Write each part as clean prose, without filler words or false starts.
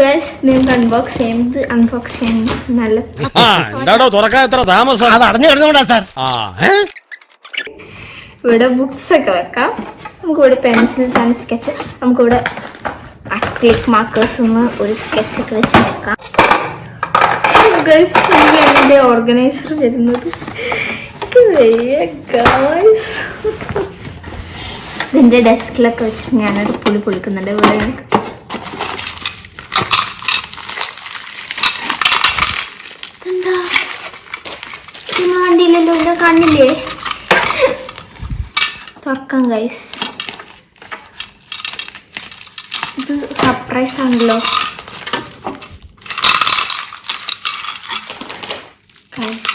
Guys നിങ്ങൾക്ക് unbox ചെയ്യാൻ നല്ല ഇവിടെ ബുക്സ് ഒക്കെ വെക്കാം. നമുക്കിവിടെ പെൻസിൽസ് ആൻഡ് സ്കെച്ച്, നമുക്കിവിടെ അക്രിലിക് മാർക്കേഴ്സ് ഒരു സ്കെച്ച് ഒക്കെ വെച്ച് വെക്കാം. ഇതിന്റെ ഓർഗനൈസർ വരുന്നത് ഇതിന്റെ ഡെസ്കിലൊക്കെ വെച്ചിട്ട് ഞാനൊരു പുളി പൊളിക്കുന്നുണ്ട്. ഇവിടെ എന്താ നിങ്ങൾ കണ്ടില്ലല്ലോ, ഇവിടെ കണ്ടില്ലേ? തുറക്കാം ഗൈസ്. ഇത് സർപ്രൈസ് ആണല്ലോ ഗൈസ്.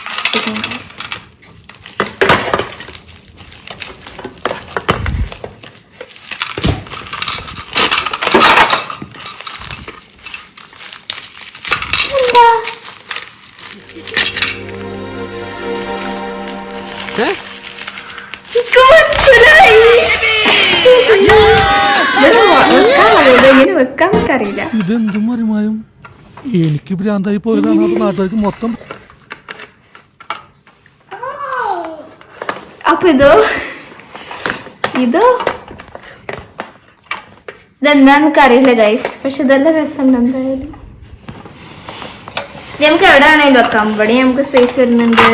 ഇതെന്തും അറിയാം. എനിക്ക് ഭ്രാന്തായി പോയതാണ്. അത് നാട്ടുകാർക്ക് മൊത്തം. അപ്പൊ ഇതെന്താന്നൊക്കെ അറിയില്ല ഗൈസ്, പക്ഷെ ഇതെല്ലാം രസമുണ്ട്. എന്തായാലും നമുക്ക് എവിടെ വേണേലും വെക്കാം. ഇവിടെ നമുക്ക് സ്പേസ് വരുന്നുണ്ട്,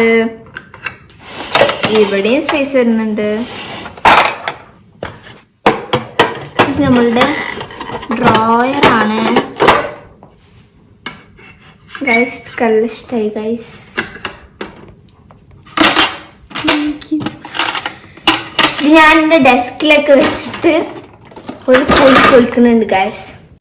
ഇവിടെയും സ്പേസ് വരുന്നുണ്ട്. ഇത് നമ്മളുടെ ഡ്രോയറാണ് ഗൈസ്. കല്ലിഷ്ടായി ഗൈസ്. ഇത് ഞാൻ എൻ്റെ ഡെസ്കിലൊക്കെ വെച്ചിട്ട് ഒരു പൊളിക്കുന്നുണ്ട് ഗൈസ്.